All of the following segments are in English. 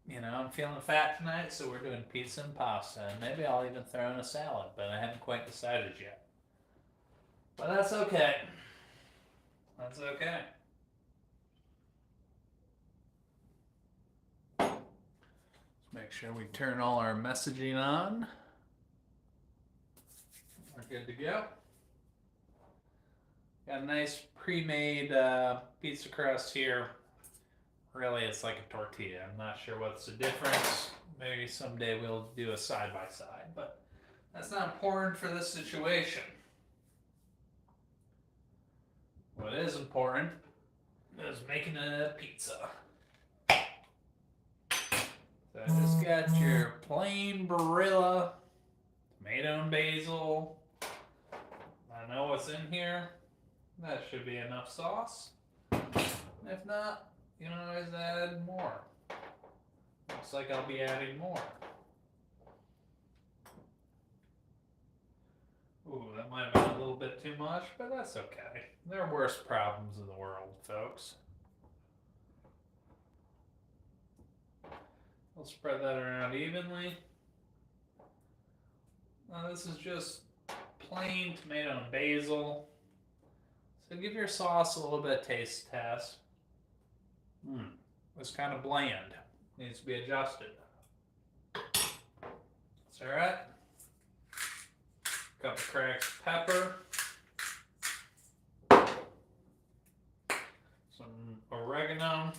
You know, I'm feeling fat tonight, so we're doing pizza and pasta, and maybe I'll even throw in a salad, but I haven't quite decided yet. But that's okay. That's okay. Let's make sure we turn all our messaging on. We're good to go. Got a nice pre-made pizza crust here. Really, it's like a tortilla. I'm not sure what's the difference. Maybe someday we'll do a side by side, but that's not important for this situation. What is important is making a pizza. So I just got your plain Barilla, tomato and basil. I know what's in here. That should be enough sauce. If not, you can always add more. Looks like I'll be adding more. Ooh, that might have been a little bit too much, but that's okay. There are worse problems in the world, folks. We'll spread that around evenly. Now this is just plain tomato and basil. So give your sauce a little bit of taste test. It's kind of bland. Needs to be adjusted. It's alright. Couple cracks of pepper. Some oregano.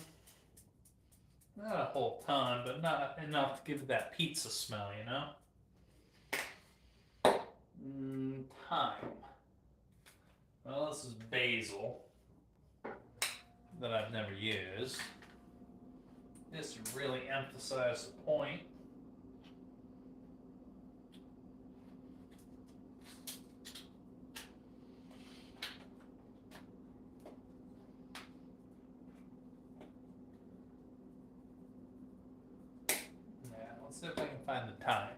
Not a whole ton, but not enough to give it that pizza smell, you know? Thyme. Well, this is basil that I've never used. Just to really emphasize the point. Yeah, let's see if I can find the thyme.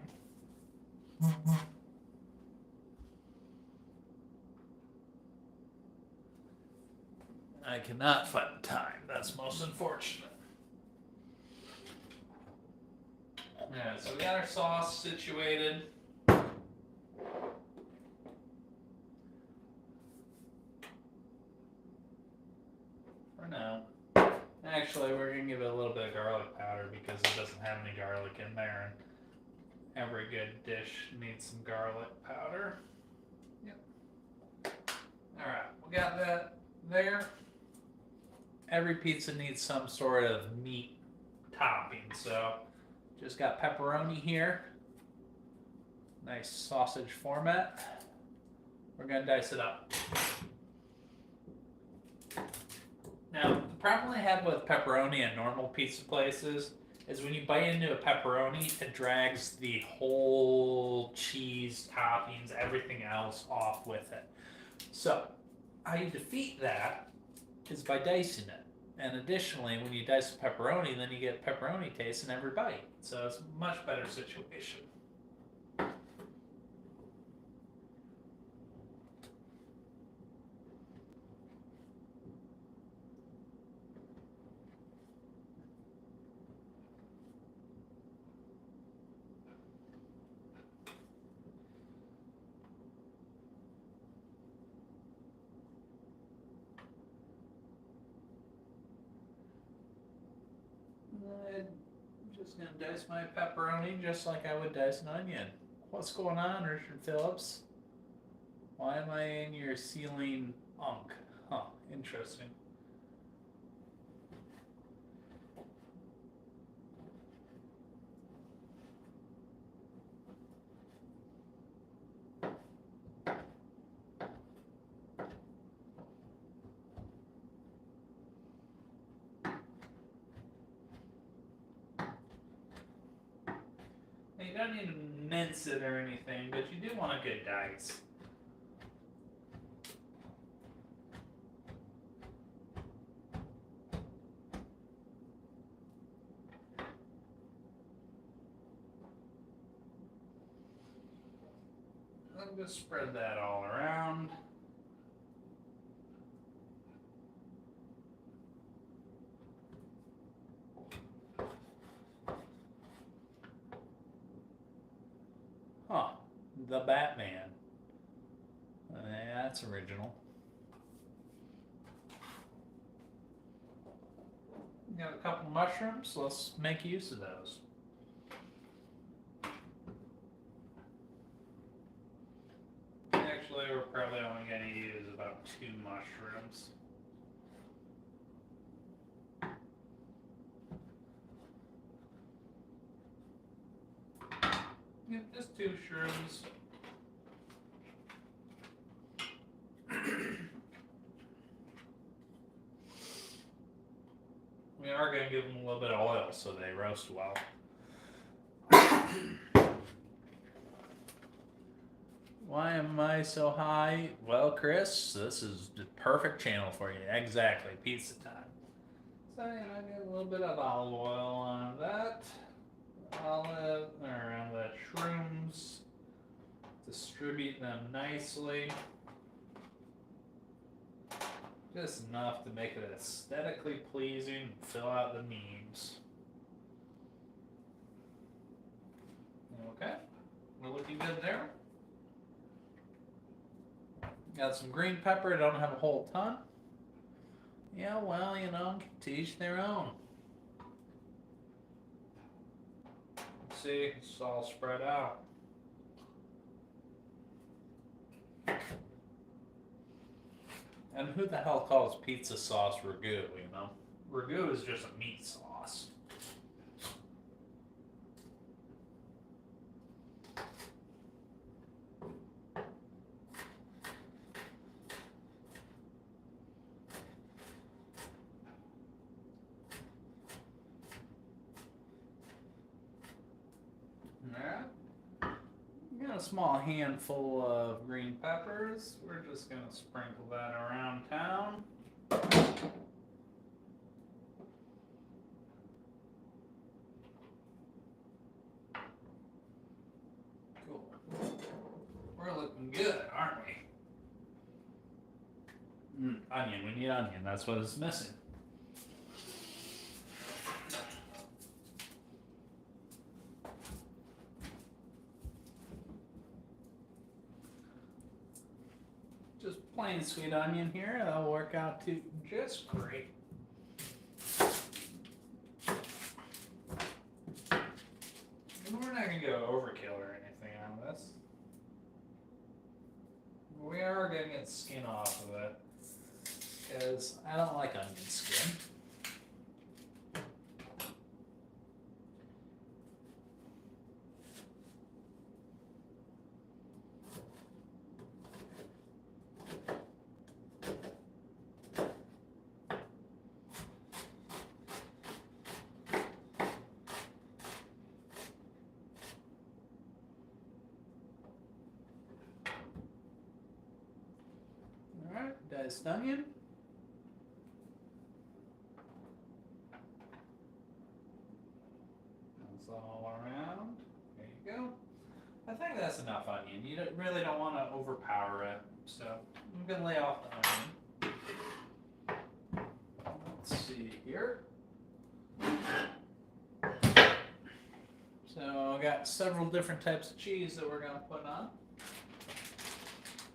I cannot find the thyme. That's most unfortunate. Yeah, so we got our sauce situated. For now. Actually, we're going to give it a little bit of garlic powder because it doesn't have any garlic in there. And every good dish needs some garlic powder. Yep. Alright, we got that there. Every pizza needs some sort of meat topping, so just got pepperoni here. Nice sausage format. We're going to dice it up. Now, the problem I have with pepperoni at normal pizza places is when you bite into a pepperoni, it drags the whole cheese, toppings, everything else off with it. So, how you defeat that is by dicing it. And additionally, when you dice pepperoni, then you get pepperoni taste in every bite. So it's a much better situation. I'm just going to dice my pepperoni just like I would dice an onion. What's going on, Richard Phillips? Why am I in your ceiling unk? Huh, interesting. You don't need to mince it or anything, but you do want a good dice. I'm going to spread that all around. the Batman. Yeah, that's original. Got a couple mushrooms. Let's make use of those. Actually, we're probably only going to use about 2 mushrooms. Yeah, just 2 shrooms. We are going to give them a little bit of oil so they roast well. Why am I so high? Well, Chris, this is the perfect channel for you. Exactly, pizza time. So, you know, get a little bit of olive oil on that. Around the shrooms. Distribute them nicely. Just enough to make it aesthetically pleasing and fill out the memes. Okay, we're looking good there. Got some green pepper, don't have a whole ton. Yeah, well, you know, to each their own. See, it's all spread out. And who the hell calls pizza sauce ragu, you know? Ragu is just a meat sauce. Alright. Got a small handful of green peppers. We're just going to sprinkle that around town. Cool. We're looking good, aren't we? Onion. We need onion. That's what is missing. Just plain sweet onion here. That'll work out too just great. And we're not going to go overkill or anything on this. We are going to get skin off of it because I don't like onion skin. Alright, diced onion. That's all around. There you go. I think that's enough onion. You really don't want to overpower it. So I'm going to lay off the onion. Let's see here. So I got several different types of cheese that we're going to put on.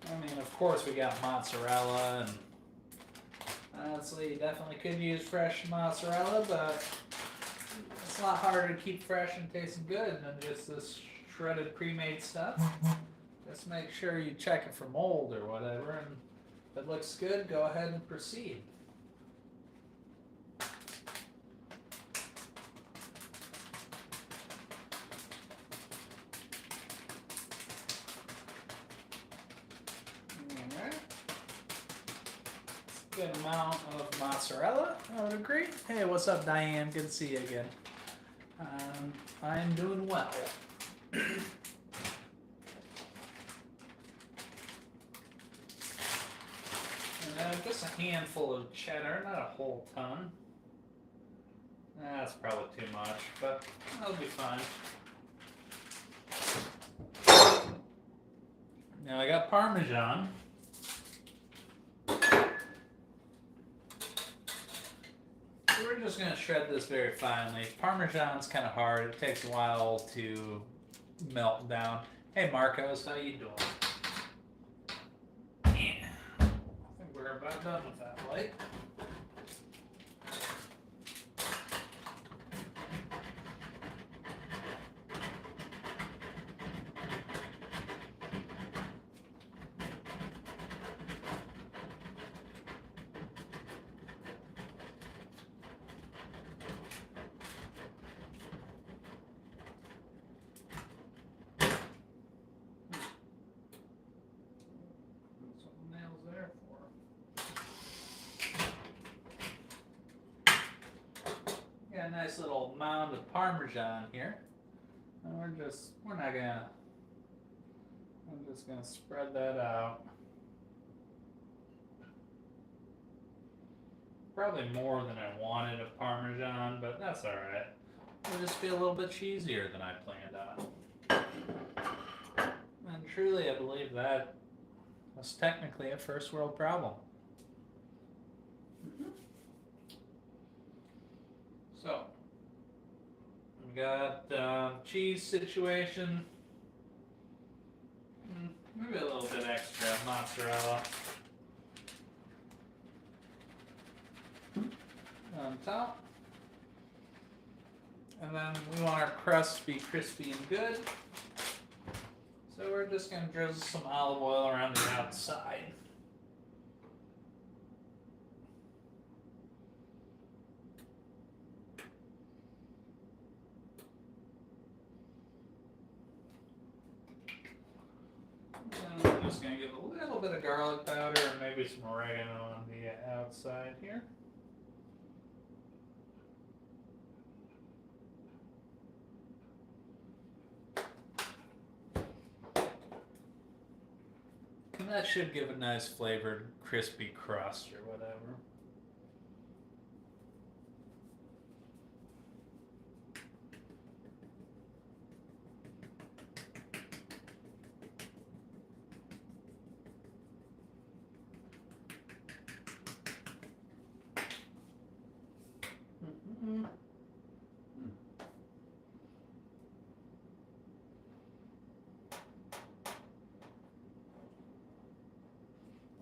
I mean, of course, we got mozzarella, and honestly, you definitely could use fresh mozzarella, but it's a lot harder to keep fresh and tasting good than just this shredded pre-made stuff. Just make sure you check it for mold or whatever, and if it looks good, go ahead and proceed. Good amount of mozzarella, I would agree. Hey, what's up, Diane? Good to see you again. I'm doing well. And just a handful of cheddar, not a whole ton. That's probably too much, but that'll be fine. Now I got Parmesan. We're just going to shred this very finely. Parmesan's kind of hard. It takes a while to melt down. Hey Marcos, how you doing? Yeah. I think we're about done with that plate. That's what the nail's there for. Got a nice little mound of parmesan here. And I'm just gonna spread that out. Probably more than I wanted of parmesan, but that's alright. It'll just be a little bit cheesier than I planned on. And truly, I believe that was technically a first world problem. So, we got cheese situation. Maybe a little bit extra mozzarella on top. And then we want our crust to be crispy and good. So we're just going to drizzle some olive oil around the outside. And I'm just going to give a little bit of garlic powder and maybe some oregano on the outside here. And that should give a nice flavored, crispy crust or whatever.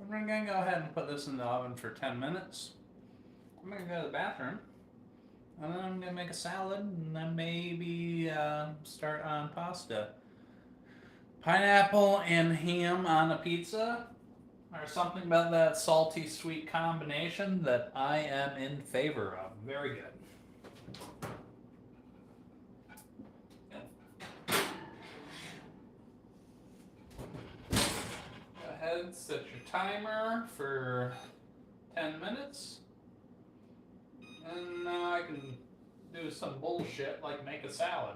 We're going to go ahead and put this in the oven for 10 minutes. I'm going to go to the bathroom. And then I'm going to make a salad and then maybe start on pasta. Pineapple and ham on a pizza. There's something about that salty sweet combination that I am in favor of. Very good. Set your timer for 10 minutes. And now I can do some bullshit like make a salad.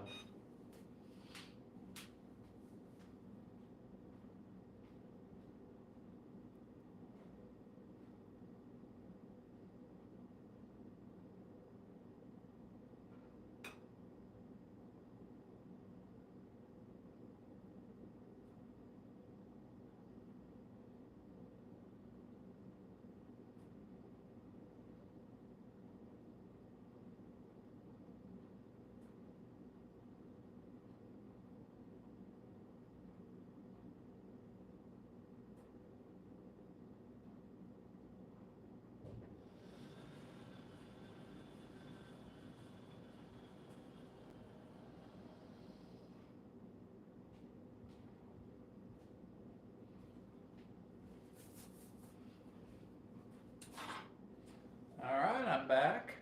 Alright, I'm back.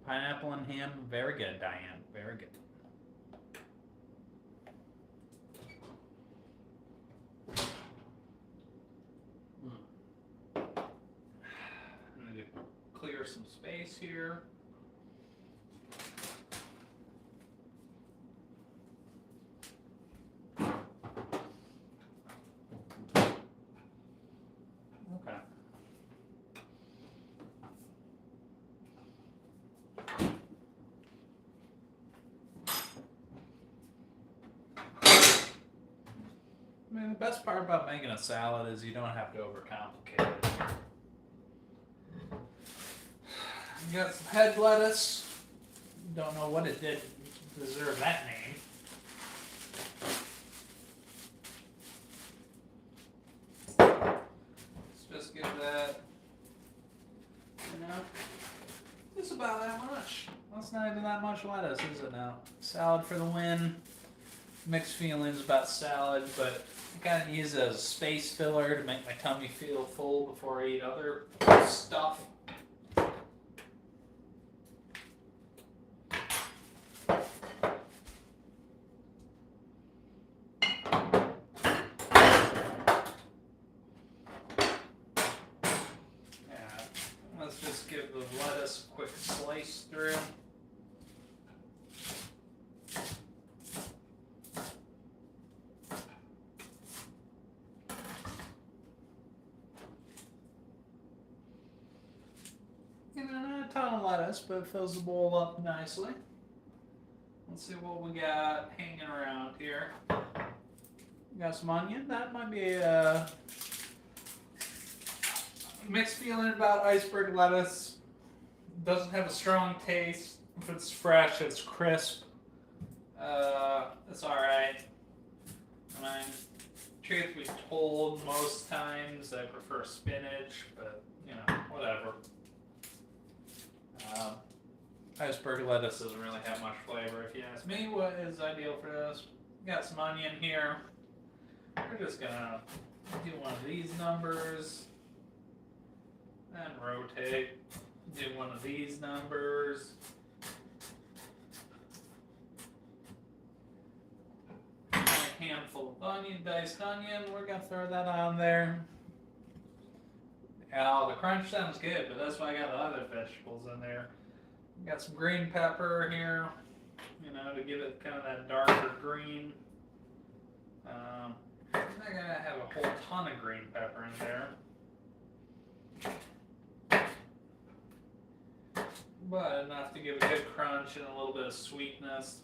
Pineapple and ham, very good, Diane. Very good. I'm going to clear some space here. Okay. I mean, the best part about making a salad is you don't have to overcomplicate it. You got some head lettuce. Don't know what it did to deserve that name. it's not even that much lettuce, is it now? Salad for the win. Mixed feelings about salad, but I kind of use it as a space filler to make my tummy feel full before I eat other stuff. Yeah, let's just give the lettuce a quick slice through. Not a ton of lettuce, but it fills the bowl up nicely. Let's see what we got hanging around here. We got some onion. That might be a mixed feeling about iceberg lettuce. Doesn't have a strong taste. If it's fresh, it's crisp. It's alright. I mean, truth be told, most times I prefer spinach, but you know, whatever. Iceberg lettuce doesn't really have much flavor. If you ask me what is ideal for this, got some onion here. We're just gonna do one of these numbers and rotate. Do one of these numbers. A handful of onion, diced onion. We're gonna throw that on there. Oh, the crunch sounds good, but that's why I got the other vegetables in there. Got some green pepper here, you know, to give it kind of that darker green. I'm not going to have a whole ton of green pepper in there, but enough to give a good crunch and a little bit of sweetness.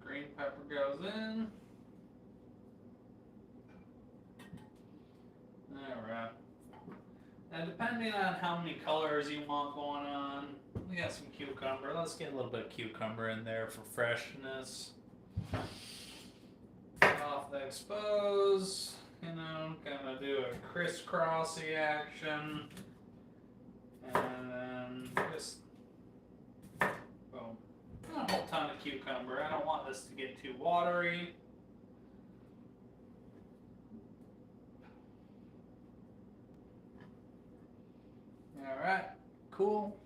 Green pepper goes in. Alright. Now depending on how many colors you want going on, we got some cucumber. Let's get a little bit of cucumber in there for freshness. Off the expose, you know, kind of do a crisscrossy action. And then just boom. Not a whole ton of cucumber. I don't want this to get too watery. Alright, cool.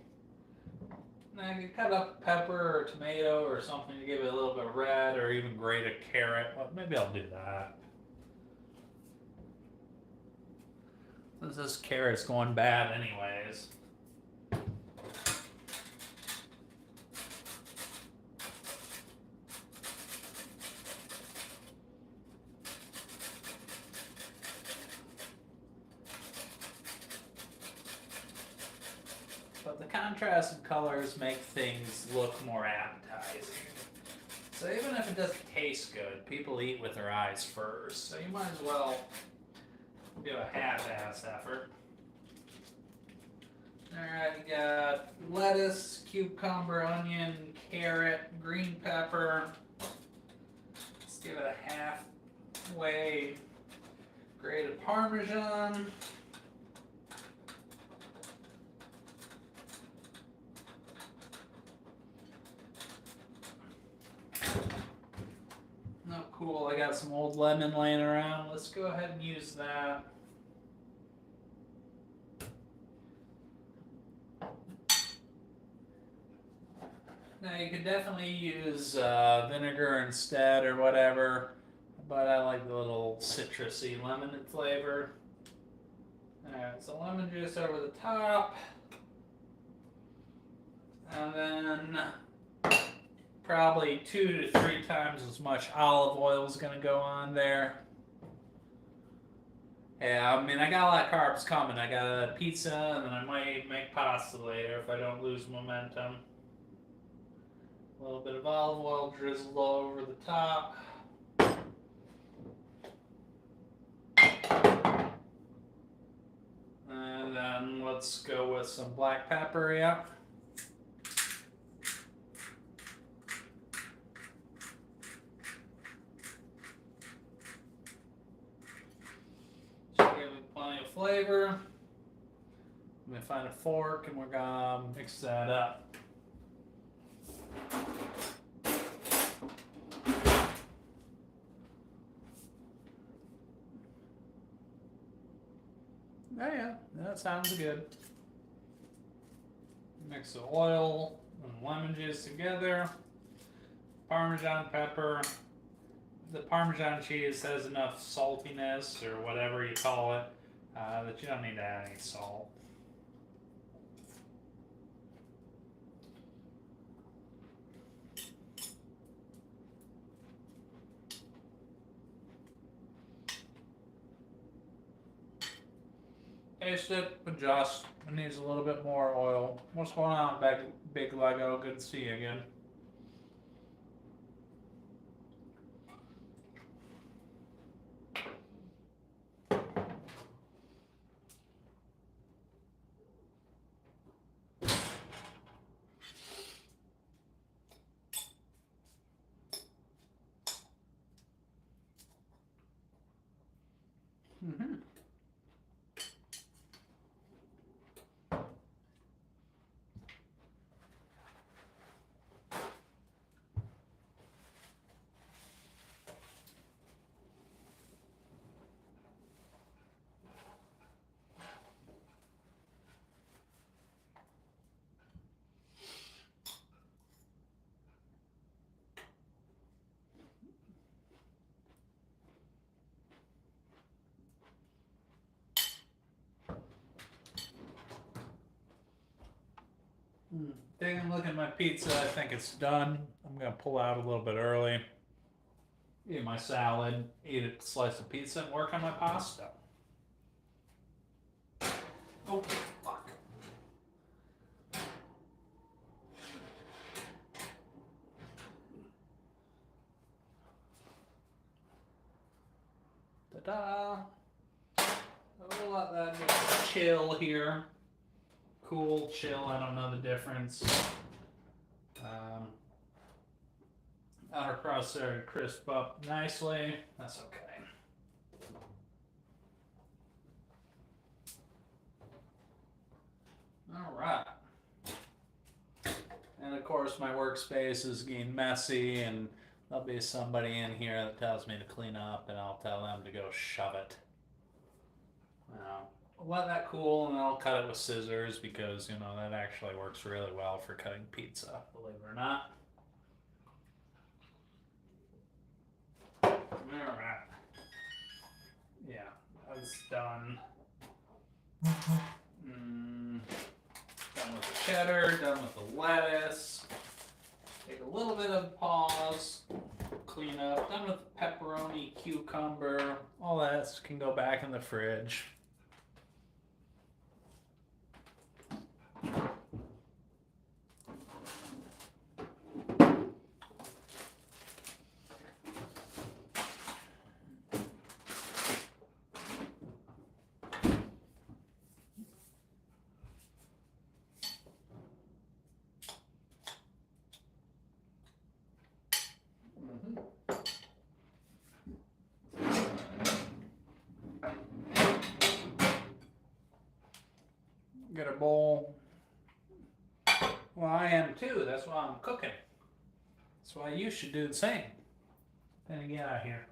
Now you cut up a pepper or a tomato or something to give it a little bit of red, or even grate a carrot. Well, maybe I'll do that. Since this carrot's going bad anyways. But the contrast in colors make things look more appetizing. So even if it doesn't taste good, people eat with their eyes first. So you might as well do a half-ass effort. Alright, you got lettuce, cucumber, onion, carrot, green pepper. Let's give it a halfway grated parmesan. Oh, cool. I got some old lemon laying around. Let's go ahead and use that. Now, you could definitely use vinegar instead or whatever, but I like the little citrusy lemon flavor. Alright, so lemon juice over the top. And then probably 2 to 3 times as much olive oil is going to go on there. Yeah, I mean, I got a lot of carbs coming. I got a pizza, and then I might make pasta later if I don't lose momentum. A little bit of olive oil drizzled all over the top. And then let's go with some black pepper, yeah. flavor. I'm gonna find a fork and we're gonna mix that up. Oh yeah, that sounds good. Mix the oil and lemon juice together. Parmesan pepper. The Parmesan cheese has enough saltiness, or whatever you call it, that you don't need to add any salt. Taste it, adjust. It needs a little bit more oil. What's going on, big Lego? Good to see you again. Mm-hmm. Taking a look at my pizza, I think it's done. I'm gonna pull out a little bit early. Eat my salad, eat a slice of pizza, and work on my pasta. Oh, fuck. Ta-da! We'll let that just chill here. Cool, chill, I don't know the difference. Outer crust there to crisp up nicely. That's okay. All right. And of course, my workspace is getting messy, and there'll be somebody in here that tells me to clean up, and I'll tell them to go shove it. Let that cool, and I'll cut it with scissors because, you know, that actually works really well for cutting pizza, believe it or not. Alright. Yeah, that's done. Done with the cheddar, done with the lettuce. Take a little bit of pause, clean up. Done with the pepperoni, cucumber. All that can go back in the fridge. Get a bowl. Well, I am too. That's why I'm cooking. That's why you should do the same. Then get out of here.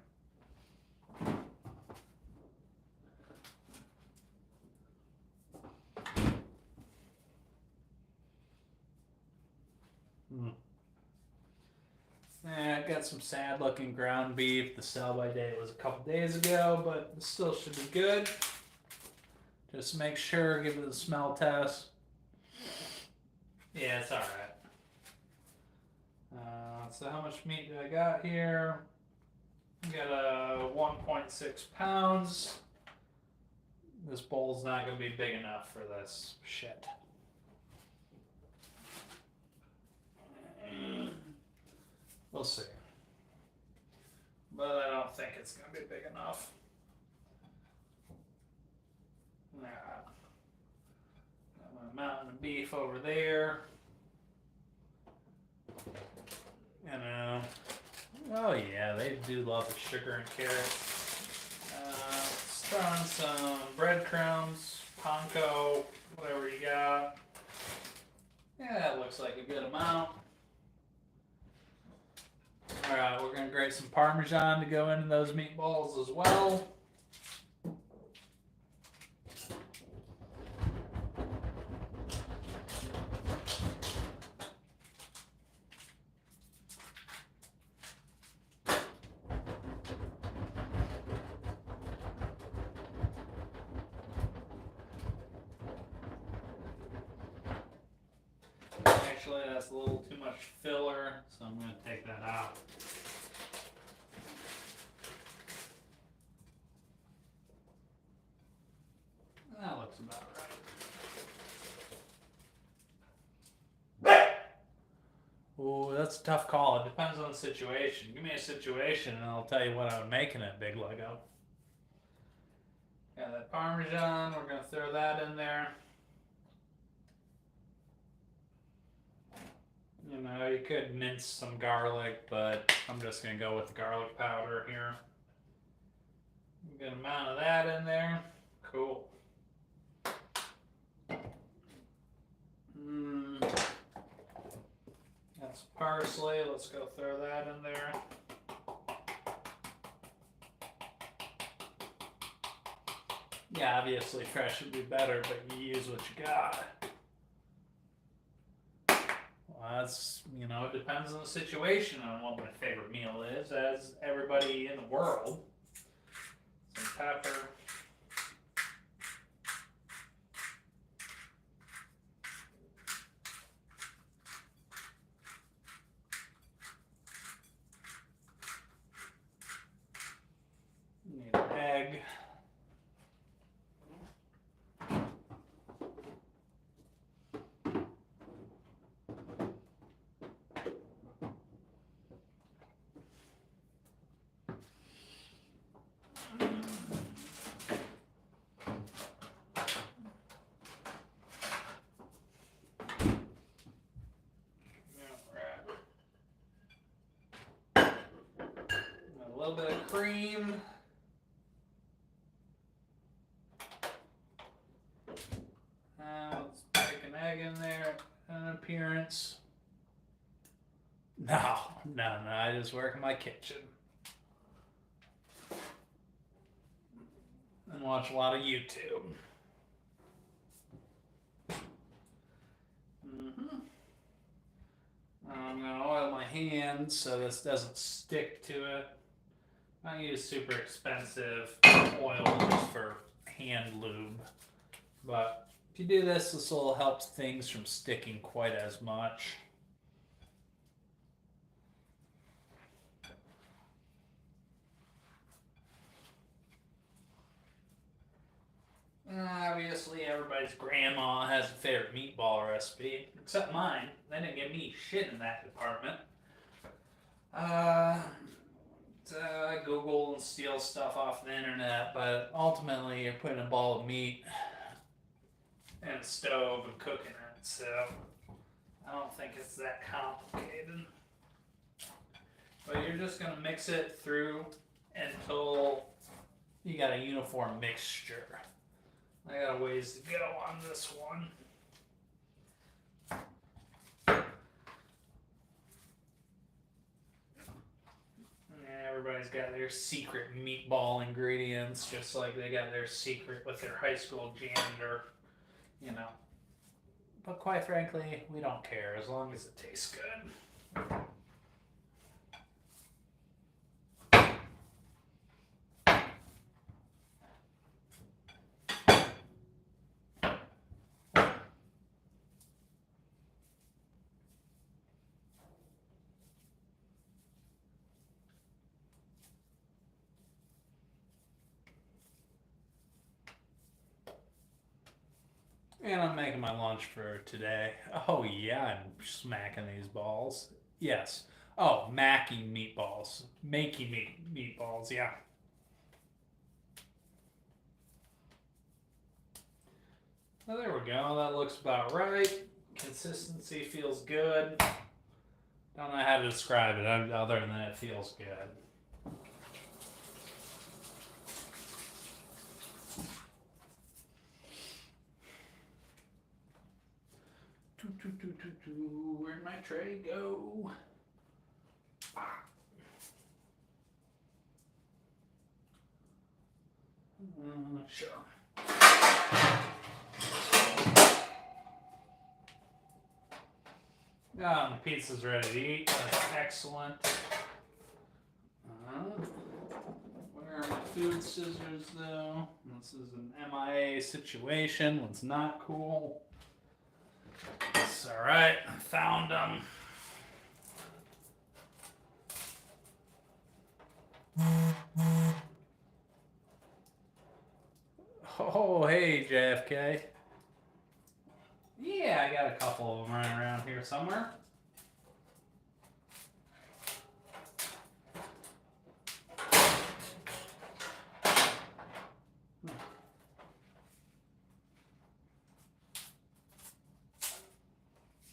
I got some sad looking ground beef. The sell by date was a couple days ago, but it still should be good. Just make sure, give it a smell test. Yeah, it's alright. So how much meat do I got here? I got 1.6 pounds. This bowl's not going to be big enough for this shit. We'll see. But I don't think it's going to be big enough. Nah. Got my mountain of beef over there. You know. Oh yeah, they do love the sugar and carrots. Throw in some breadcrumbs, panko, whatever you got. Yeah, that looks like a good amount. Alright, we're going to grate some parmesan to go into those meatballs as well. Actually, that's a little too much filler, so I'm going to take that out. That looks about right. Ooh, that's a tough call. It depends on the situation. Give me a situation and I'll tell you what I would make in it, big Lego. Got that Parmesan, we're going to throw that in there. You know, you could mince some garlic, but I'm just going to go with the garlic powder here. A good amount of that in there. Cool. That's parsley. Let's go throw that in there. Yeah, obviously fresh would be better, but you use what you got. Well, that's, you know, it depends on the situation on what my favorite meal is, as everybody in the world. Some pepper. Need an egg. A little bit of cream. Let's make an egg in there. An appearance. No, I just work in my kitchen. And watch a lot of YouTube. I'm going to oil my hands so this doesn't stick to it. I use super expensive oil just for hand lube. But if you do this, this will help things from sticking quite as much. Obviously, everybody's grandma has a favorite meatball recipe, except mine. They didn't give me shit in that department. I Google and steal stuff off the internet, but ultimately you're putting a ball of meat in a stove and cooking it, so I don't think it's that complicated. But you're just going to mix it through until you got a uniform mixture. I got a ways to go on this one. Everybody's got their secret meatball ingredients, just like they got their secret with their high school janitor, you know. But quite frankly, we don't care as long as it tastes good. And I'm making my lunch for today. Oh yeah, I'm smacking these balls. Yes. Oh, macking meatballs. Making meatballs, yeah. So there we go. That looks about right. Consistency feels good. Don't know how to describe it other than it feels good. Where'd my tray go? Sure. The pizza's ready to eat. That's excellent. Where are my food scissors, though? This is an MIA situation. It's not cool. It's alright. I found them. Oh, hey, JFK. Yeah, I got a couple of them running around here somewhere.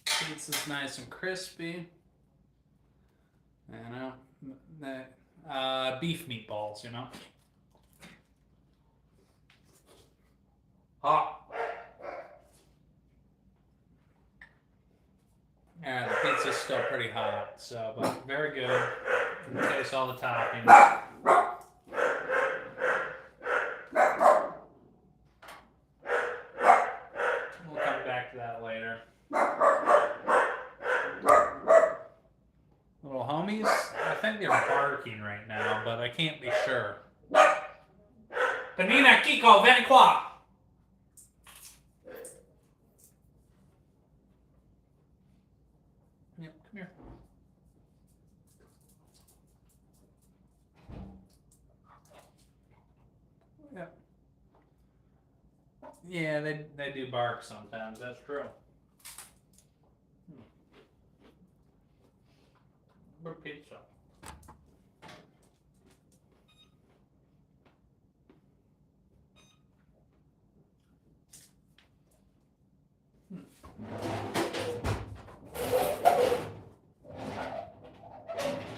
Pizza's nice and crispy. You know, beef meatballs, you know. Hot. Yeah, the pizza's still pretty hot, so, but very good. You can taste all the toppings. We'll come back to that later. Little homies, I think they're barking right now, but I can't be sure. Panina, Kiko, vieni qua! Yep, come here. Yep. Yeah, they do bark sometimes, that's true. Good pizza.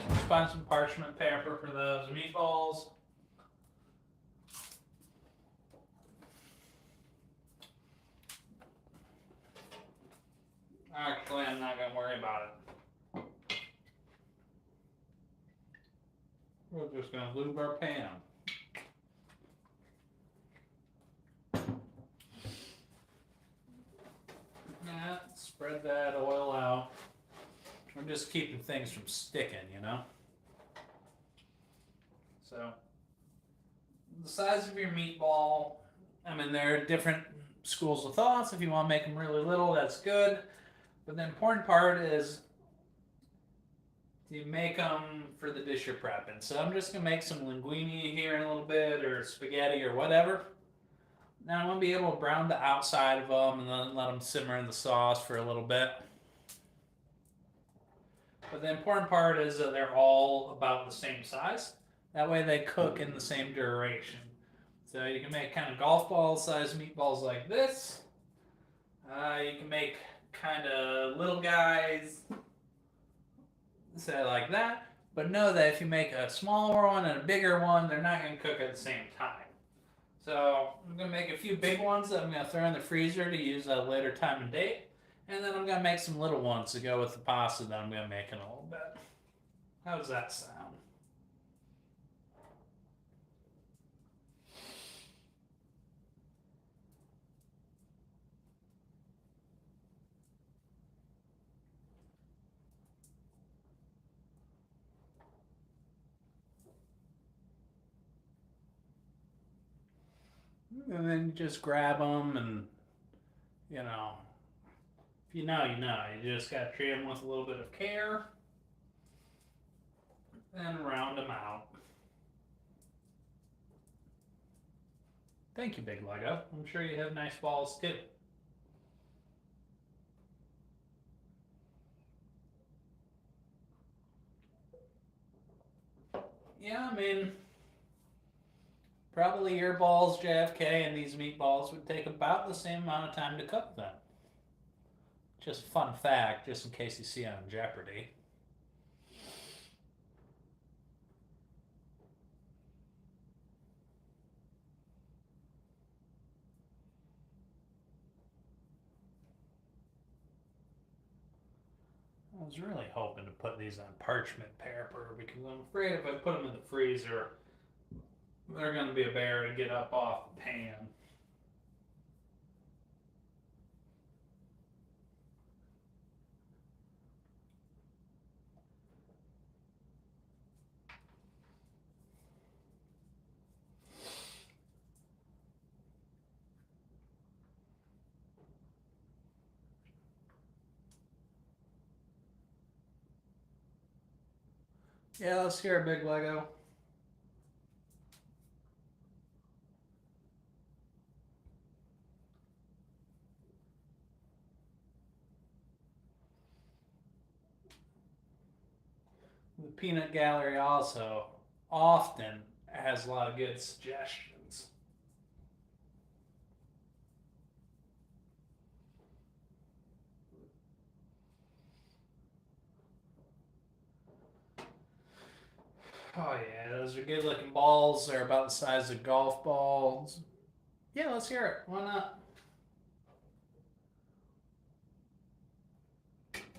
Just find some parchment paper for those meatballs. Actually, I'm not going to worry about it. We're just going to lube our pan. Nah, spread that oil out. I'm just keeping things from sticking, you know? So, the size of your meatball, I mean, there are different schools of thoughts. If you want to make them really little, that's good. But the important part is you make them for the dish you're prepping. So I'm just going to make some linguine here in a little bit, or spaghetti or whatever. Now I'm going to be able to brown the outside of them and then let them simmer in the sauce for a little bit. But the important part is that they're all about the same size. That way they cook in the same duration. So you can make kind of golf ball size meatballs like this. You can make kind of little guys, say like that. But know that if you make a smaller one and a bigger one, they're not going to cook at the same time. So I'm going to make a few big ones that I'm going to throw in the freezer to use at a later time and date. And then I'm going to make some little ones to go with the pasta that I'm going to make in a little bit. How does that sound? And then just grab them and, you know, if you know, you know. You just got to treat them with a little bit of care and round them out. Thank you, Big Lego. I'm sure you have nice balls too. Yeah, I mean, probably your balls, JFK, and these meatballs would take about the same amount of time to cook them. Just a fun fact, just in case you see it on Jeopardy. was really hoping to put these on parchment paper because I'm afraid if I put them in the freezer, they're going to be a bear to get up off the pan. Yeah, let's hear a big Lego. The Peanut Gallery also often has a lot of good suggestions. Oh yeah, those are good looking balls. They're about the size of golf balls. Yeah, let's hear it. Why not?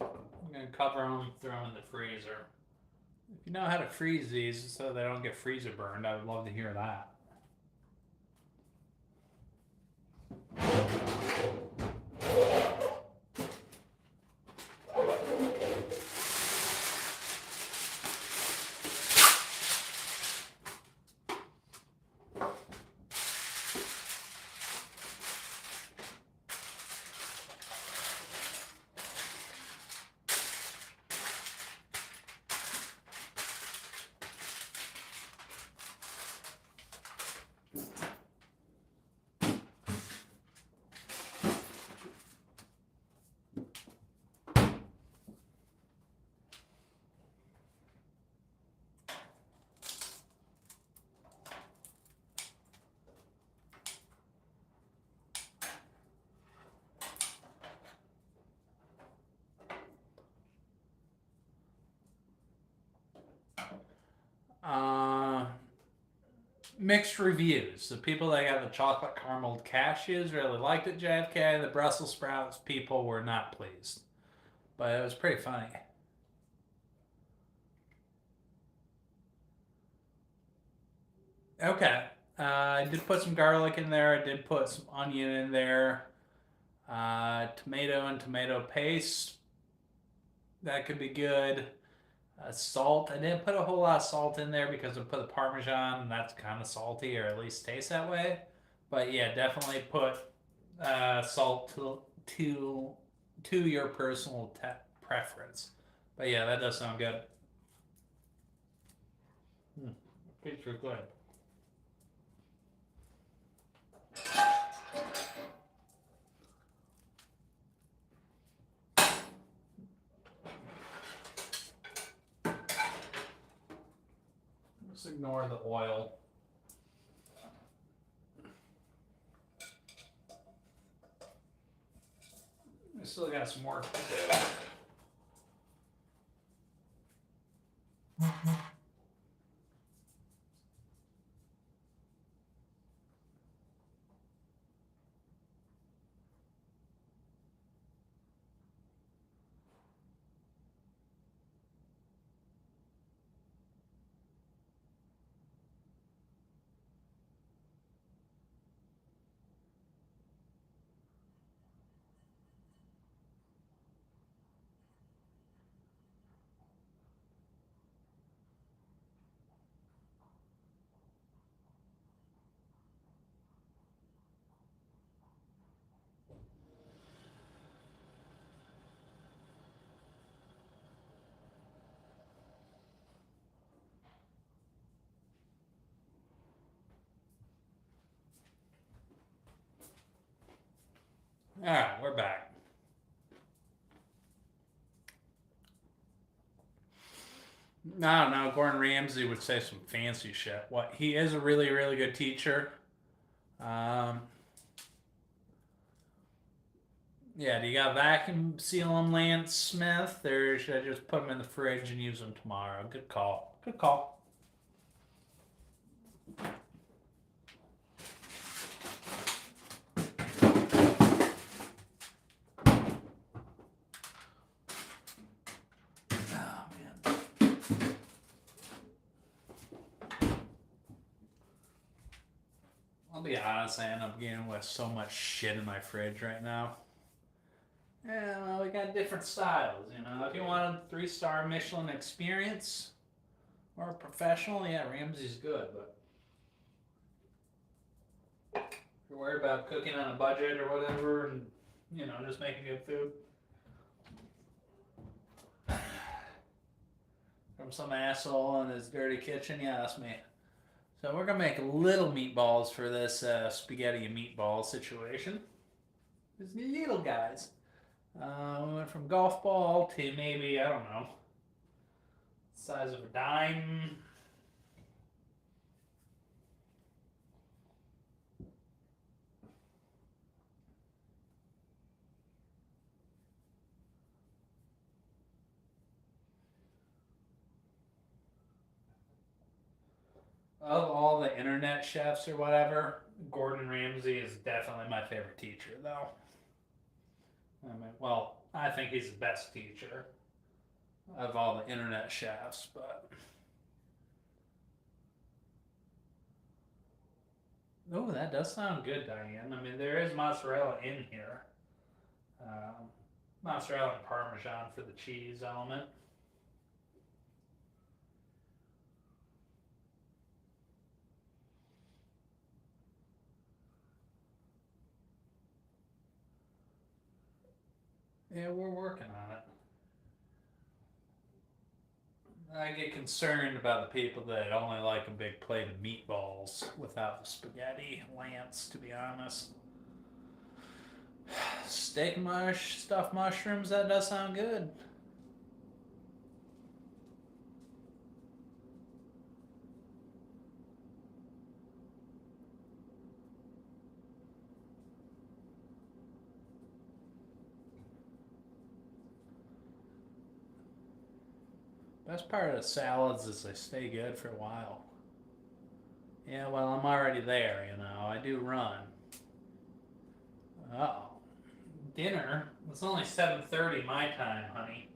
I'm gonna cover them, throw them in the freezer. If you know how to freeze these so they don't get freezer burned, I would love to hear that. Uh, Mixed reviews. The people that got the chocolate caramel cashews really liked it, JFK. The Brussels sprouts people were not pleased. But it was pretty funny. Okay. I did put some garlic in there. I did put some onion in there. Tomato and tomato paste. That could be good. Salt. I didn't put a whole lot of salt in there because I put the parmesan and that's kind of salty, or at least tastes that way. But yeah, definitely put salt to your personal preference. But yeah, that does sound good. Tastes really good. Just ignore the oil. I still got some work to do. All right, we're back. I don't know. Gordon Ramsay would say some fancy shit. What? He is a really, really good teacher. Um, yeah, do you got vacuum seal them, Lance Smith, or should I just put them in the fridge and use them tomorrow? Good call. Good call. I'll be honest, I end up getting with so much shit in my fridge right now. Yeah, well, we got different styles, you know. If you want a 3-star Michelin experience or a professional, yeah, Ramsay's good, but if you're worried about cooking on a budget or whatever and, you know, just making good food from some asshole in his dirty kitchen, yeah, that's me. So we're gonna make little meatballs for this spaghetti and meatball situation. These little guys. We went from golf ball to maybe, I don't know, size of a dime. Of all the internet chefs or whatever, Gordon Ramsay is definitely my favorite teacher, though. I mean, well, I think he's the best teacher of all the internet chefs, but. Oh, that does sound good, Diane. I mean, there is mozzarella in here. Mozzarella and parmesan for the cheese element. Yeah, we're working on it. I get concerned about the people that only like a big plate of meatballs without the spaghetti, Lance, to be honest. Steak mush, stuffed mushrooms, that does sound good. Best part of the salads is they stay good for a while. Yeah, well, I'm already there, you know. I do run. Uh-oh. Dinner? It's only 7:30 my time, honey.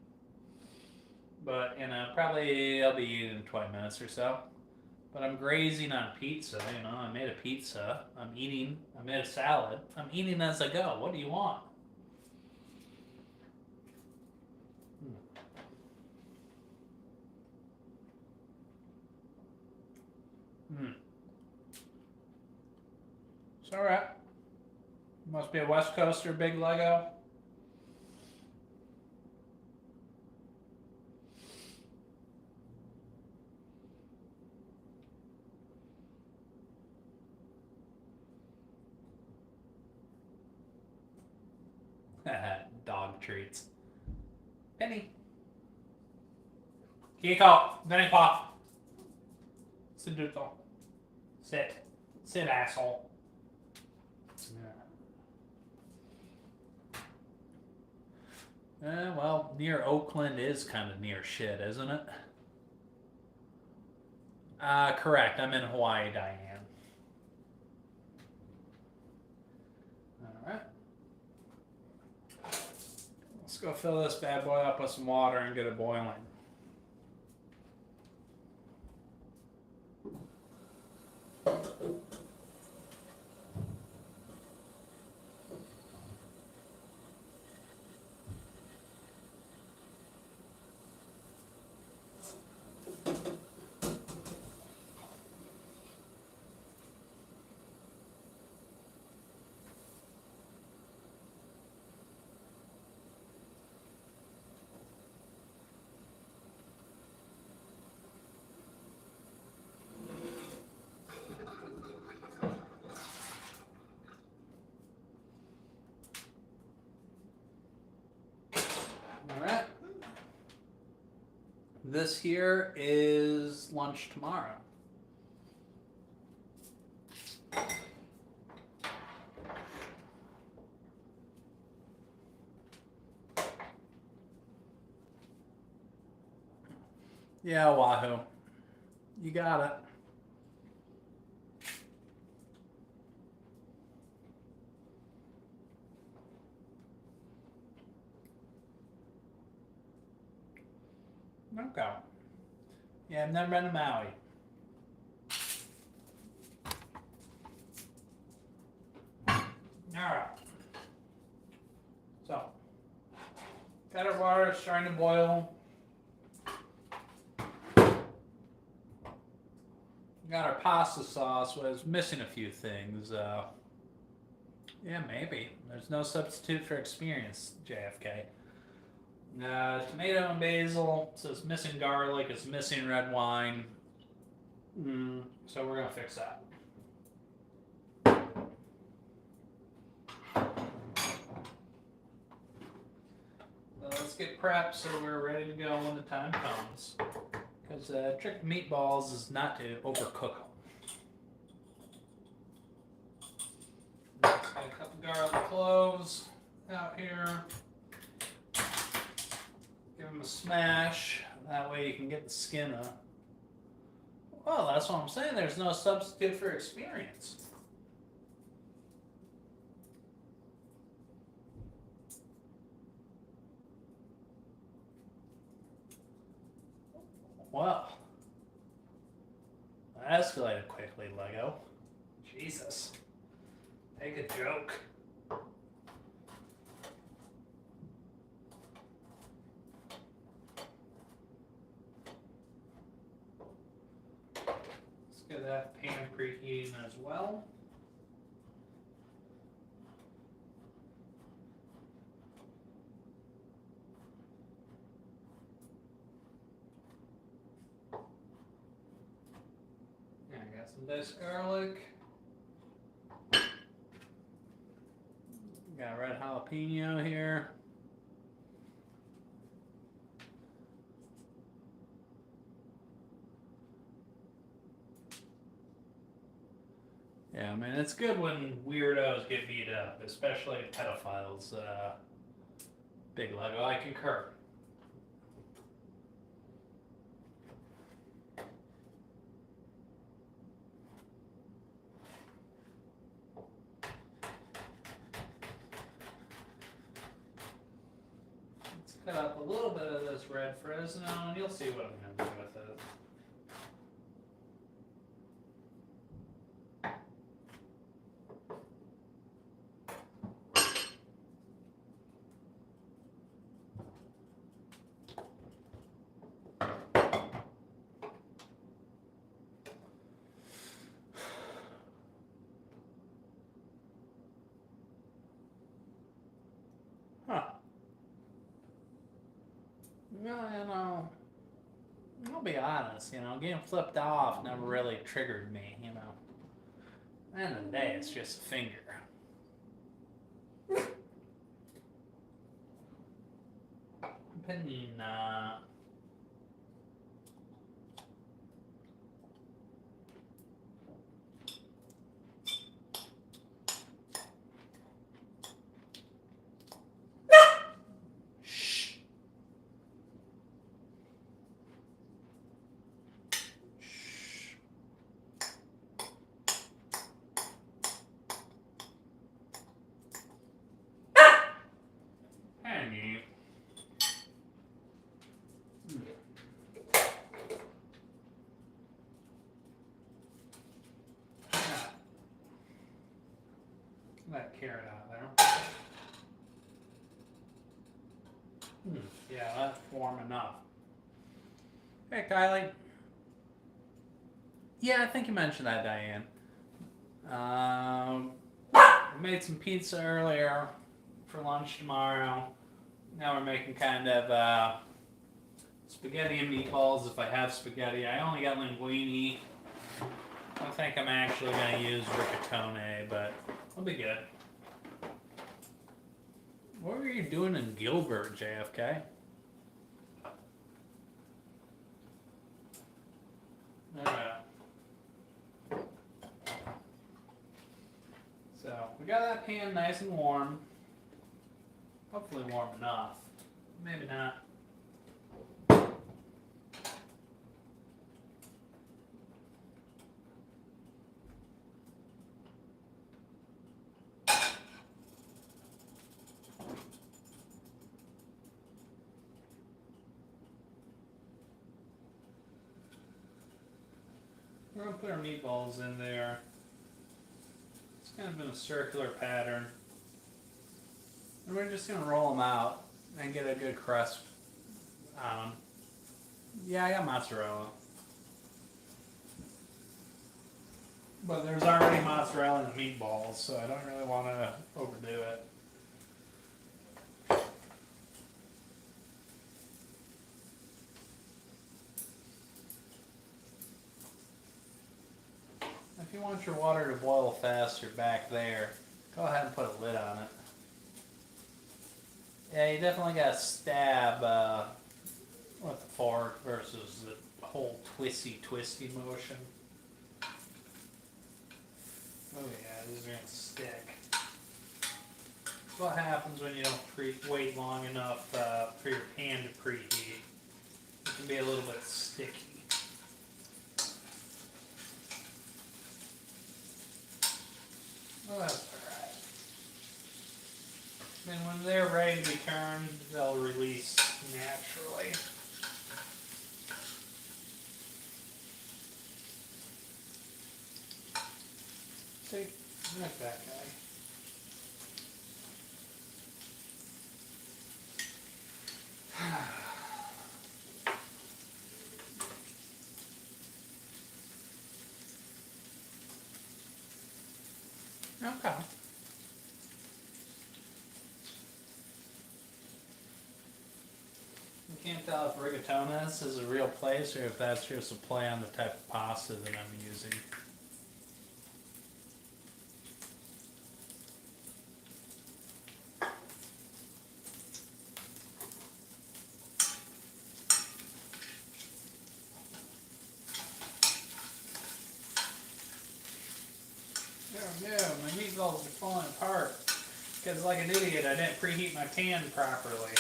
But, you know, probably I'll be eating in 20 minutes or so. But I'm grazing on pizza, you know. I made a pizza. I'm eating. I made a salad. I'm eating as I go. What do you want? It's alright. Must be a West Coaster big Lego. Dog treats. Penny. Kiko, Penny Pop. Sit, Doodle. Sit. Sit, asshole. Well, near Oakland is kind of near shit, isn't it? Correct. I'm in Hawaii, Diane. Alright. Let's go fill this bad boy up with some water and get it boiling. Alright. This here is lunch tomorrow. Yeah, Wahoo. You got it. Okay. Yeah, I've never been to Maui. Alright. So, got our water starting to boil. Got our pasta sauce, was missing a few things. Yeah, maybe. There's no substitute for experience, JFK. Tomato and basil, so it's missing garlic, it's missing red wine. So we're going to fix that. Let's get prepped so we're ready to go when the time comes. Because the trick with meatballs is not to overcook them. Let's get a couple garlic cloves out here. Give them a smash. That way you can get the skin up. Well, that's what I'm saying. There's no substitute for experience. Well, that escalated quickly, Lego. Jesus. Take a joke. Let's get that pan preheating as well. Some diced garlic. Got a red jalapeno here. Yeah, man, it's good when weirdos get beat up, especially pedophiles. Big Lego, I concur. Cut up a little bit of this red Fresno, and you'll see what I'm going to do with it. Huh. No, I'll be honest, getting flipped off never really triggered me, At the end of the day, it's just a finger. Putting, that carrot out there. Yeah, that's warm enough. Hey, Kylie. Yeah, I think you mentioned that, Diane. We made some pizza earlier for lunch tomorrow. Now we're making kind of spaghetti and meatballs if I have spaghetti. I only got linguine. I think I'm actually going to use rigatoni, but it'll be good. What were you doing in Gilbert, JFK? So, we got that pan nice and warm. Hopefully warm enough. Maybe not. We're going to put our meatballs in there. It's kind of in a circular pattern. And we're just gonna roll them out and get a good crust on them. Yeah, I got mozzarella. But there's already mozzarella in the meatballs, so I don't really want to overdo it. If you want your water to boil faster back there, go ahead and put a lid on it. Yeah, you definitely got to stab with the fork versus the whole twisty motion. Oh yeah, these are going to stick. That's what happens when you don't wait long enough for your pan to preheat. It can be a little bit sticky. Well, that's alright. Then when they're ready to be turned, they'll release naturally. See, like that guy. Okay. You can't tell if rigatones is a real place or if that's just a play on the type of pasta that I'm using. No, my meatballs are falling apart. Because like an idiot, I didn't preheat my pan properly.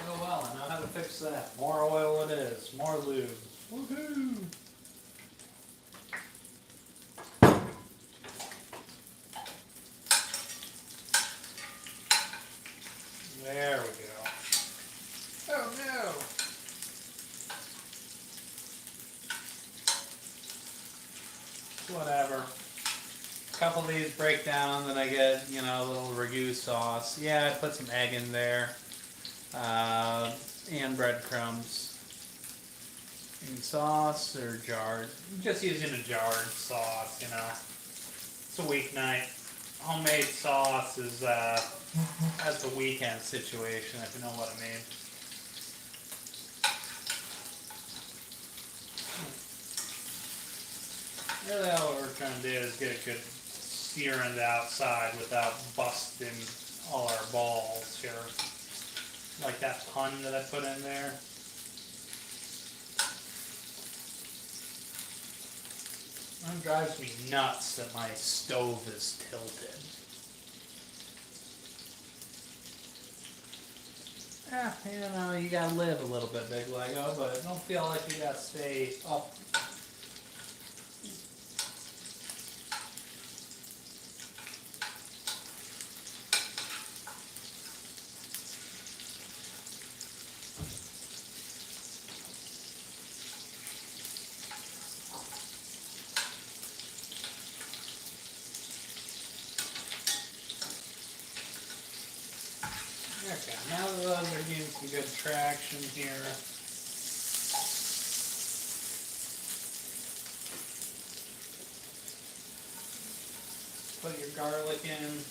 Oh well, I know how to fix that. More oil it is, more lube. Woohoo! There we go. Oh no! Whatever. A couple of these break down, then I get, you know, a little ragu sauce. Yeah, I put some egg in there. And breadcrumbs. And sauce or jarred. I'm just using a jarred sauce, you know. It's a weeknight. Homemade sauce is that's a weekend situation, if you know what I mean. Really all we're trying to do is get a good sear on the outside without busting all our balls here. Like that pun that I put in there. It drives me nuts that my stove is tilted. You know, you gotta live a little bit, Big Lego, but don't feel like you gotta stay up. Okay, now that those are getting some good traction here. Put your garlic in,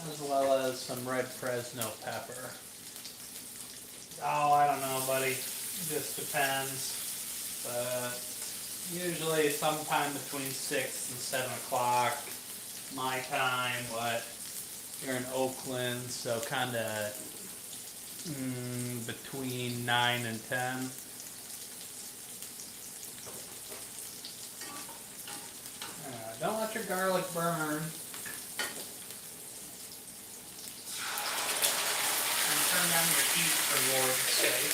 as well as some red Fresno pepper. Oh, I don't know, buddy. It just depends. But usually sometime between 6 and 7 o'clock my time, but you're in Oakland, so kind of between 9 and 10. Don't let your garlic burn. And turn down your heat for Lord's sake.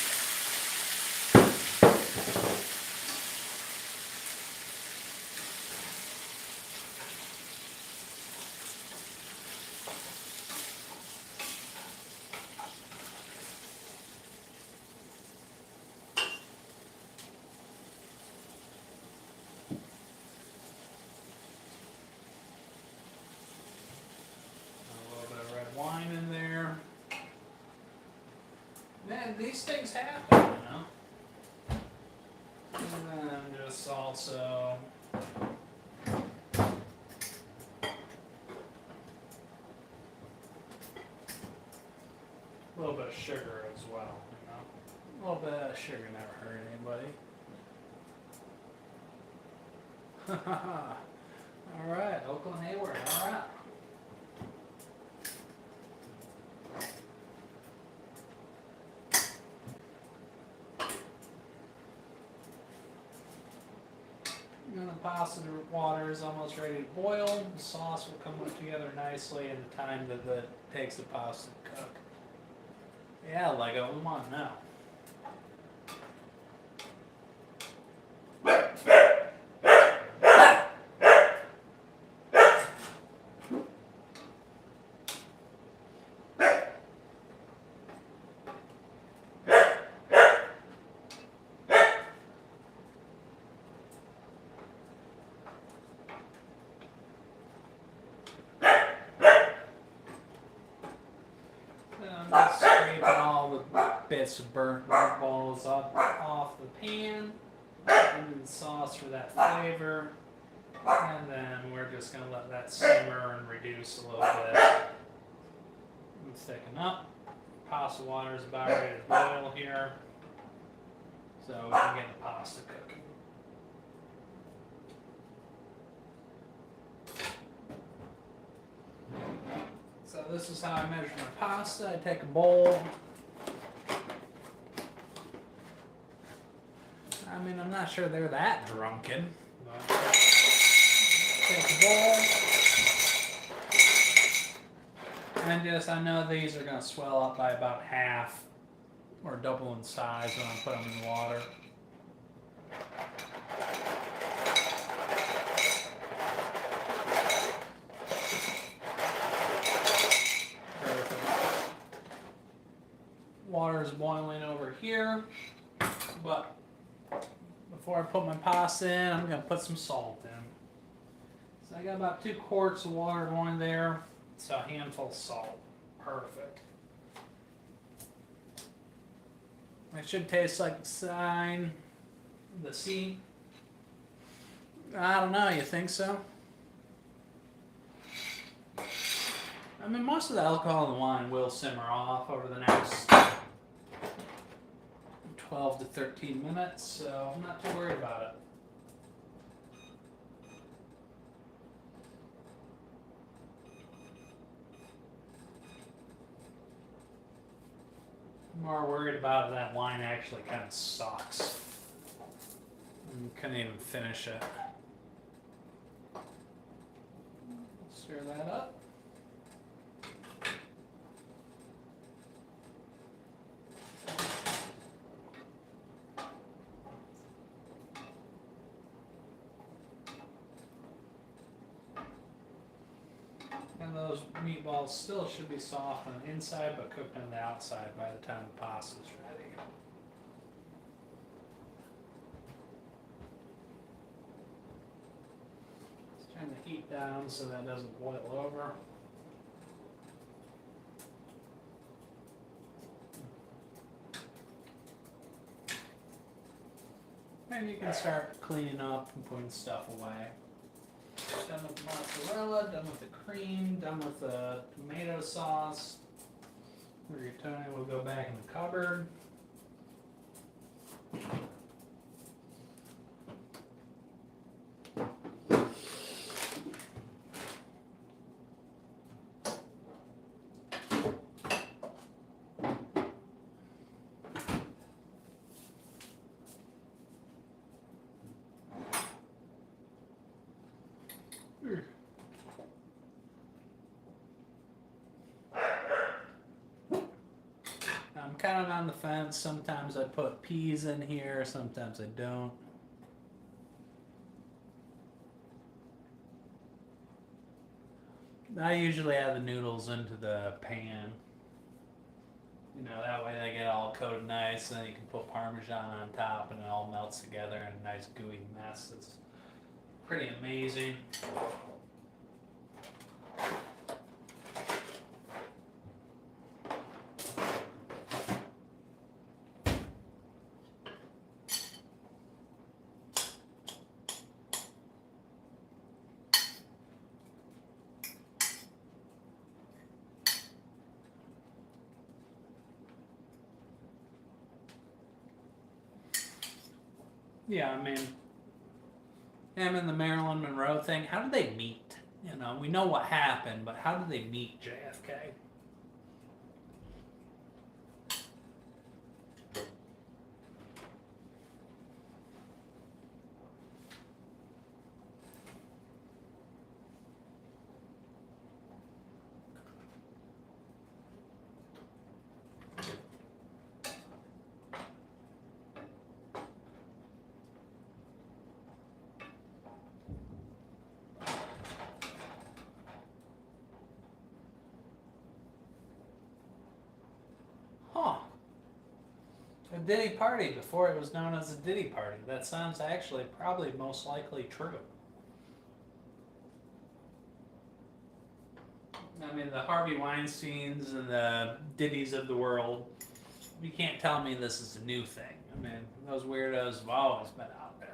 these things happen, you know. And then just also a little bit of sugar as well, you know. A little bit of sugar never hurt anybody. All right, Oakland Hayward. All right. And the pasta water is almost ready to boil. The sauce will come together nicely in the time that it takes the pasta to cook. Yeah, Lego, we want to know. Just scraping all the bits of burnt meatballs off the pan into the sauce for that flavor, and then we're just going to let that simmer and reduce a little bit. It's thickening up. Pasta water is about ready to boil here, so we can get the pasta cooking. So this is how I measure my pasta. I take a bowl. I mean, I'm not sure they're that drunken. But take a bowl. And just, I know these are going to swell up by about half or double in size when I put them in water. Water is boiling over here, but before I put my pasta in, I'm going to put some salt in. So I got about 2 quarts of water going there, so a handful of salt. Perfect. It should taste like the sign, the sea. I don't know, you think so? I mean, most of the alcohol in the wine will simmer off over the next 12 to 13 minutes, so I'm not too worried about it. I'm more worried about it, that wine actually kind of sucks. And couldn't even finish it. Stir that up. And those meatballs still should be soft on the inside, but cooked on the outside by the time the pasta is ready. Let's turn the heat down so that doesn't boil over. And you can start cleaning up and putting stuff away. Done with the mozzarella, done with the cream, done with the tomato sauce. Rigatoni will go back in the cupboard. I'm kind of on the fence. Sometimes I put peas in here, sometimes I don't. I usually add the noodles into the pan. You know, that way they get all coated nice, and then you can put Parmesan on top and it all melts together in a nice gooey mess. It's pretty amazing. Yeah, I mean, him and the Marilyn Monroe thing, how did they meet? You know, we know what happened, but how did they meet JFK? Huh. A Diddy party before it was known as a Diddy party. That sounds actually probably most likely true. I mean, the Harvey Weinsteins and the Diddies of the world, you can't tell me this is a new thing. I mean, those weirdos have always been out there.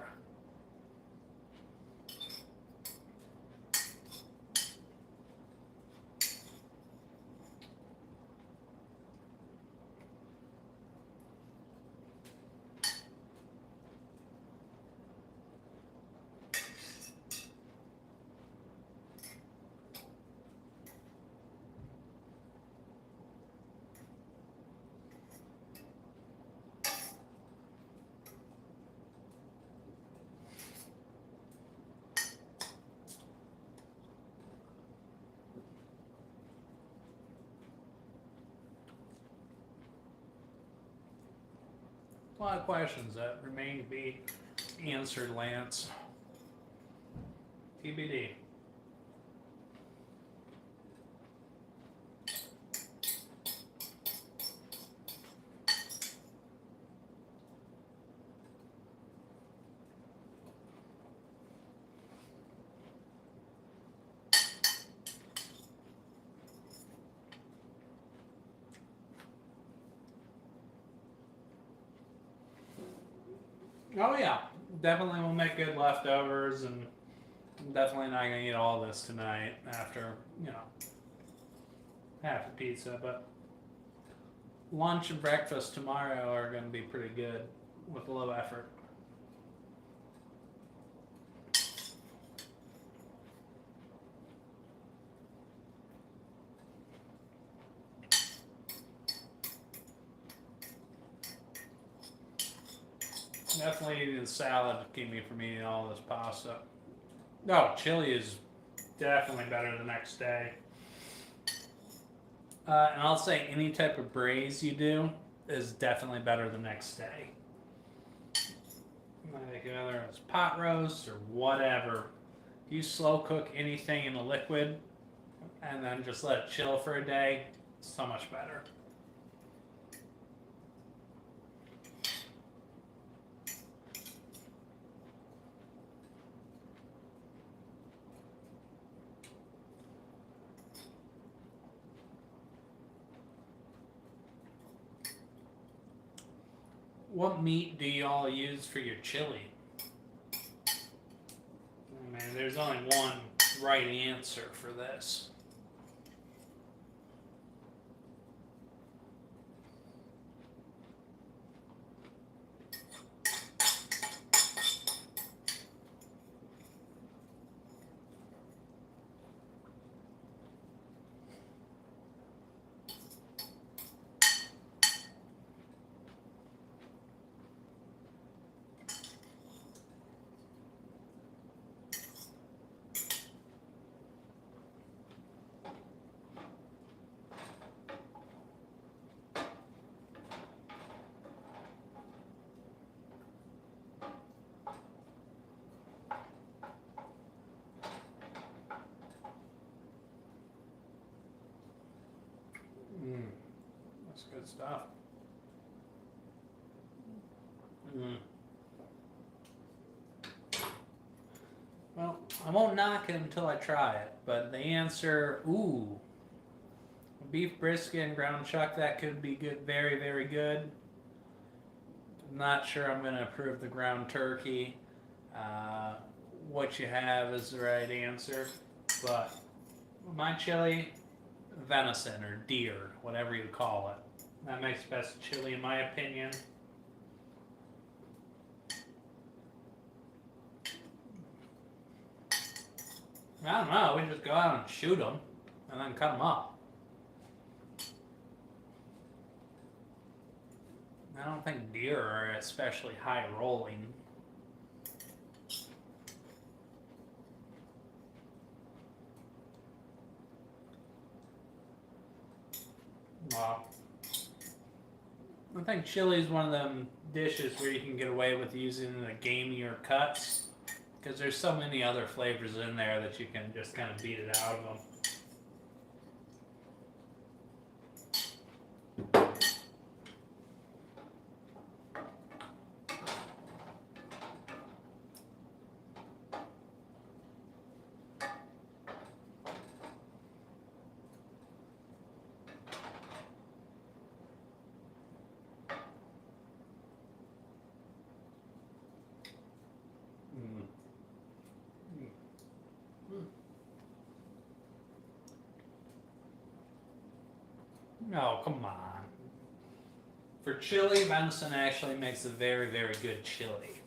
A lot of questions that remain to be answered, Lance. TBD. Oh yeah, definitely will make good leftovers, and I'm definitely not gonna eat all this tonight after, you know, half a pizza, but lunch and breakfast tomorrow are gonna be pretty good with a little effort. Definitely eating the salad to keep me from eating all this pasta. No, chili is definitely better the next day. And I'll say any type of braise you do is definitely better the next day. Like whether it's pot roast or whatever, if you slow cook anything in a liquid and then just let it chill for a day, it's so much better. What meat do y'all use for your chili? Oh, man, there's only one right answer for this. That's good stuff. Well, I won't knock it until I try it, but the answer, ooh, beef brisket and ground chuck, that could be good, very, very good. I'm not sure I'm going to approve the ground turkey. What you have is the right answer, but my chili, venison or deer, whatever you call it, that makes best chili in my opinion. I don't know. We just go out and shoot them and then cut them up. I don't think deer are especially high rolling. Well, I think chili is one of them dishes where you can get away with using the gamier cuts because there's so many other flavors in there that you can just kind of beat it out of them. Oh, come on. For chili, venison actually makes a very, very good chili.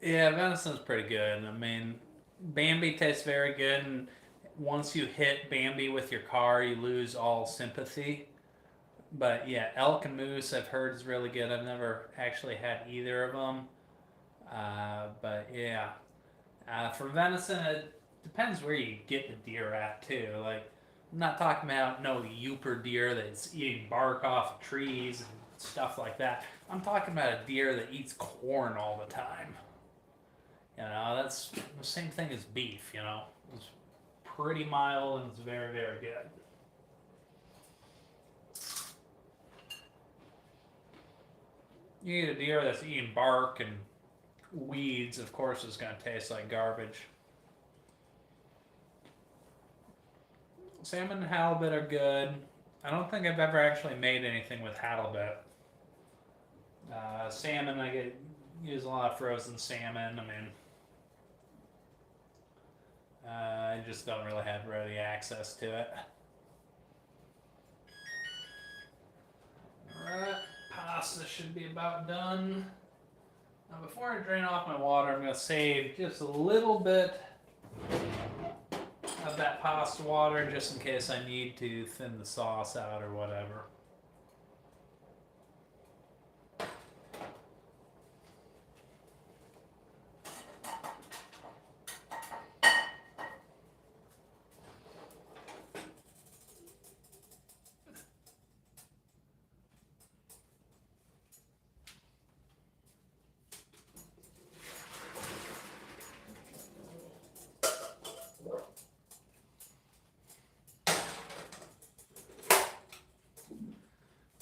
Yeah, venison's pretty good. I mean, Bambi tastes very good, and once you hit Bambi with your car, you lose all sympathy. But yeah, elk and moose I've heard is really good. I've never actually had either of them. But yeah, for venison, it depends where you get the deer at too. Like, I'm not talking about no Uper deer that's eating bark off of trees and stuff like that. I'm talking about a deer that eats corn all the time. You know, that's the same thing as beef. You know, it's pretty mild and it's very, very good. You eat a deer that's eating bark and weeds, of course, it's going to taste like garbage. Salmon and halibut are good. I don't think I've ever actually made anything with halibut. Salmon, use a lot of frozen salmon. I mean, I just don't really have ready access to it. Alright, pasta should be about done. Now before I drain off my water, I'm going to save just a little bit of that pasta water just in case I need to thin the sauce out or whatever.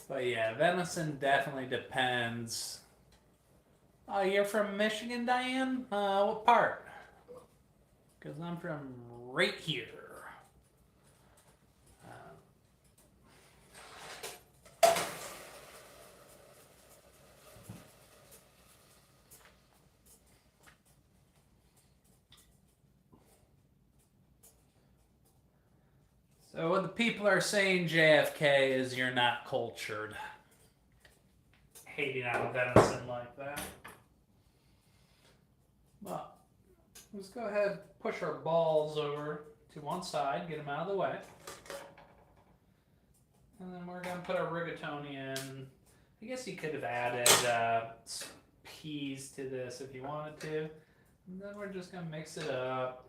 But yeah, venison definitely depends. Oh, you're from Michigan, Diane? What part? Because I'm from right here. So what the people are saying, JFK, is you're not cultured. Hating on venison like that. Well, let's go ahead and push our balls over to one side, get them out of the way. And then we're going to put our rigatoni in. I guess you could have added peas to this if you wanted to. And then we're just going to mix it up.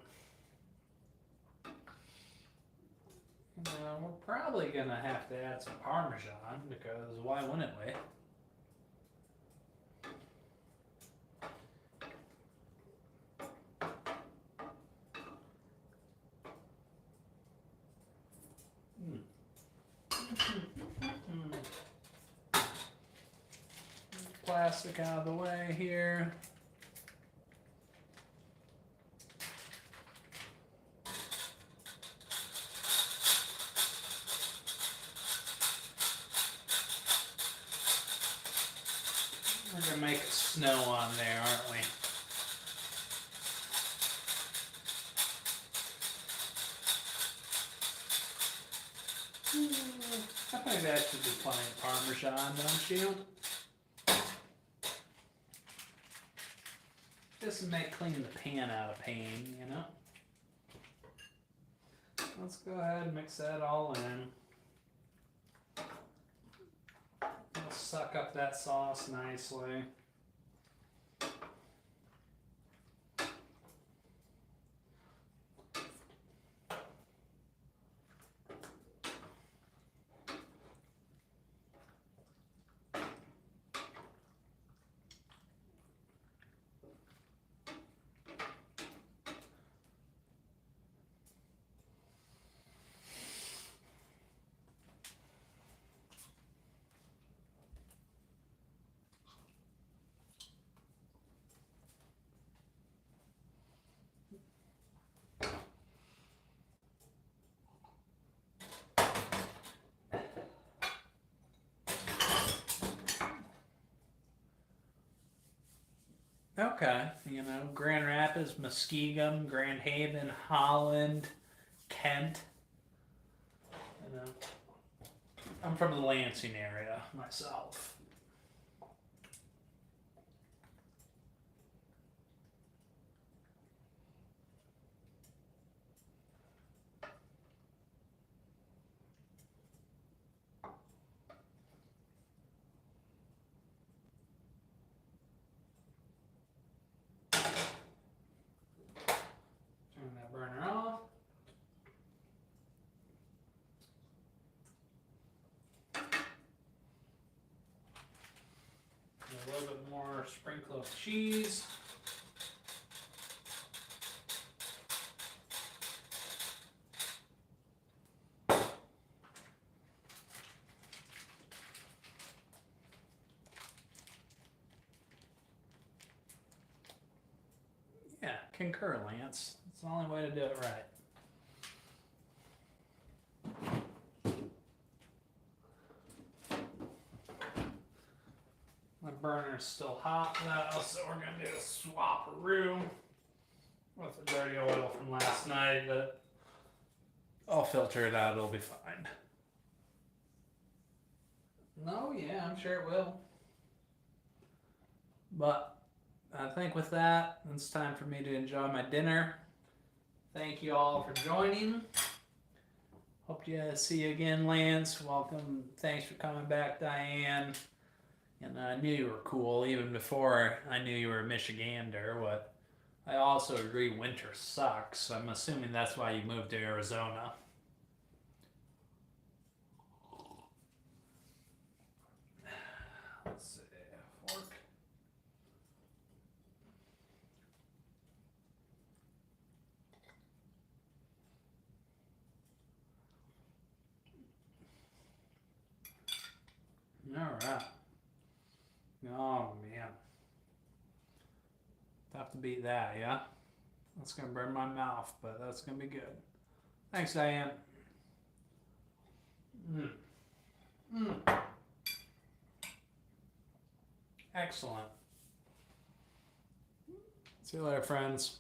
We're probably going to have to add some parmesan because why wouldn't we? Plastic out of the way here. We're gonna make it snow on there, aren't we? I think that should be plenty of Parmesan, don't you? Just to make cleaning the pan out of pain, you know? Let's go ahead and mix that all in. It'll suck up that sauce nicely. Okay, you know, Grand Rapids, Muskegon, Grand Haven, Holland, Kent. You know, I'm from the Lansing area myself. Turn that burner off. A little bit more sprinkle of cheese. Yeah, concur, Lance. It's the only way to do it right. My burner's still hot though, so we're gonna do a swap-a-roo with the dirty oil from last night, but I'll filter it out, it'll be fine. No, yeah, I'm sure it will. But I think with that, it's time for me to enjoy my dinner. Thank you all for joining. Hope to see you again, Lance. Welcome. Thanks for coming back, Diane. And I knew you were cool even before I knew you were a Michigander. What I also agree, winter sucks. I'm assuming that's why you moved to Arizona. Let's see, fork. All right. Oh man, tough to beat that, yeah? That's gonna burn my mouth, but that's gonna be good. Thanks, Diane. Excellent. See you later, friends.